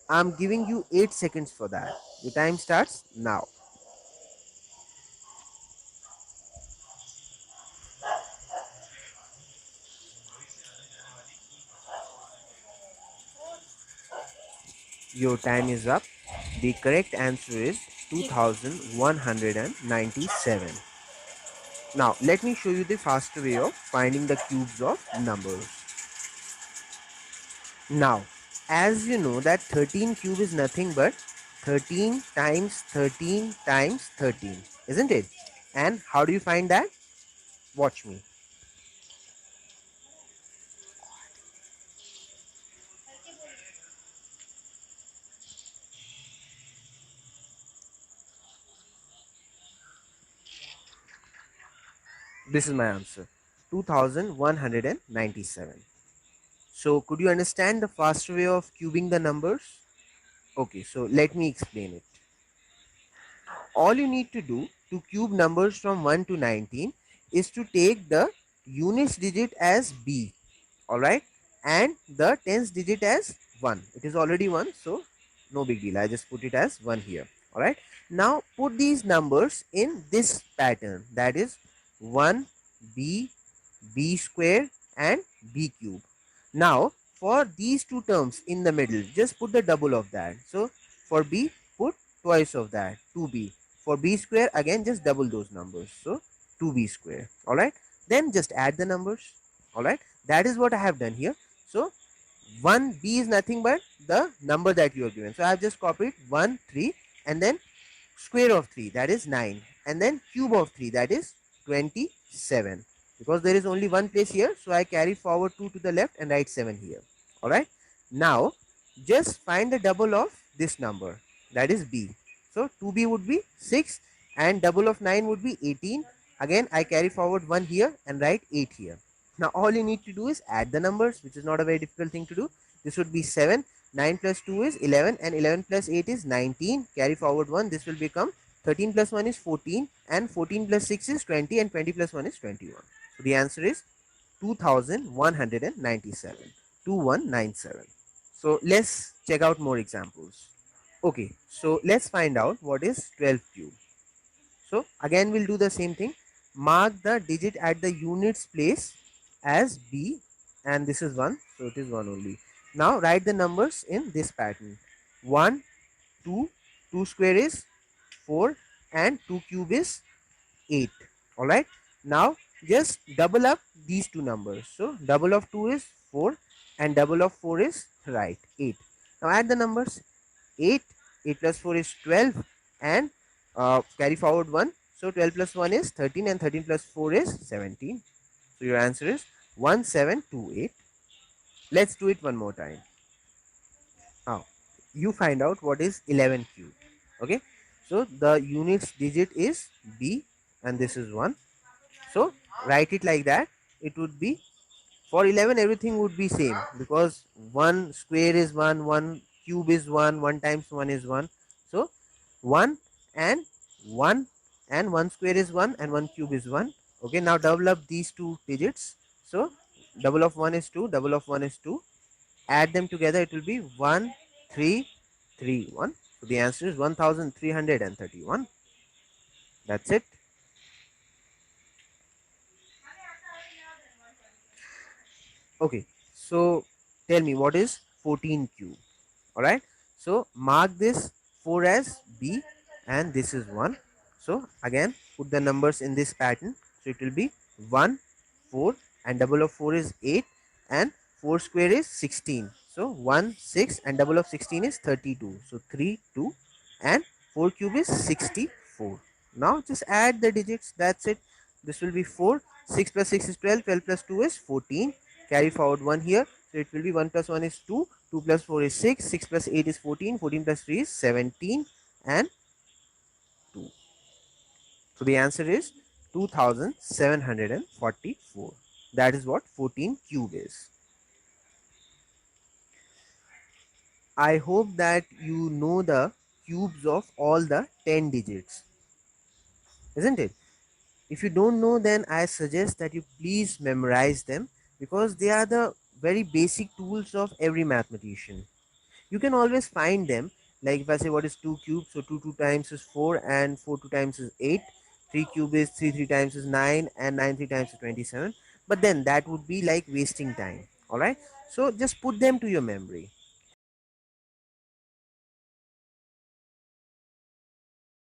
I'm giving you 8 seconds for that. The time starts now. Your time is up. The correct answer is 2197. Now, let me show you the faster way of finding the cubes of numbers. Now, as you know that 13 cube is nothing but 13 times 13 times 13, isn't it? And how do you find that? Watch me. This is my answer, 2197. So, could you understand the faster way of cubing the numbers? Okay, so let me explain it. All you need to do to cube numbers from 1 to 19 is to take the units digit as b, all right, and the tens digit as 1. It is already 1, so no big deal, I just put it as 1 here. All right, now put these numbers in this pattern, that is 1 b, b square and b cube. Now for these two terms in the middle, just put the double of that. So for b, put twice of that, 2b. For b square, again just double those numbers, so 2b square. All right, then just add the numbers. All right, that is what I have done here. So 1b is nothing but the number that you are given, so I have just copied 1 3, and then square of 3, that is 9, and then cube of 3, that is 27. Because there is only one place here, so I carry forward 2 to the left and write 7 here. All right, now just find the double of this number, that is b. So 2b would be 6 and double of 9 would be 18. Again I carry forward 1 here and write 8 here. Now all you need to do is add the numbers, which is not a very difficult thing to do. This would be 7, 9 plus 2 is 11, and 11 plus 8 is 19. Carry forward 1, this will become 13 plus 1 is 14, and 14 plus 6 is 20, and 20 plus 1 is 21. So the answer is 2197. 2197. So let's check out more examples. Okay, so let's find out what is 12 cube. So again we'll do the same thing. Mark the digit at the units place as b, and this is 1, so it is 1 only. Now write the numbers in this pattern. 1 2, 2 square is 4, and 2 cube is 8. All right, now just double up these two numbers. So double of 2 is 4 and double of 4 is right 8. Now add the numbers. 8, 8 plus 4 is 12, and carry forward 1. So 12 plus 1 is 13, and 13 plus 4 is 17. So your answer is 1728. Let's do it one more time. Now you find out what is 11 cube. Okay, so the units digit is b, and this is 1. So write it like that. It would be, for 11 everything would be same, because 1 square is 1, 1 cube is 1, 1 times 1 is 1. So 1 and 1, and 1 square is 1 and 1 cube is 1. Okay, now double up these two digits. So double of 1 is 2, double of 1 is 2. Add them together, it will be 1331. So the answer is 1331. That's it. Okay, so tell me what is 14 cube. All right, so mark this 4 as b, and this is 1. So again put the numbers in this pattern. So it will be 1 4, and double of 4 is 8, and 4 square is 16. So 1 6, and double of 16 is 32. So 3 2, and 4 cube is 64. Now just add the digits, that's it. This will be 4, 6 plus 6 is 12, 12 plus 2 is 14. Carry forward 1 here, so it will be 1 plus 1 is 2, 2 plus 4 is 6, 6 plus 8 is 14, 14 plus 3 is 17, and 2. So the answer is 2744. That is what 14 cube is. I hope that you know the cubes of all the 10 digits, isn't it? If you don't know, then I suggest that you please memorize them, because they are the very basic tools of every mathematician. You can always find them. Like if I say what is 2 cubed, so 2 times is 4 and 4 times is 8. 3 cube is 3 times is 9 and 9 times is 27. But then that would be like wasting time. All right. So just put them to your memory.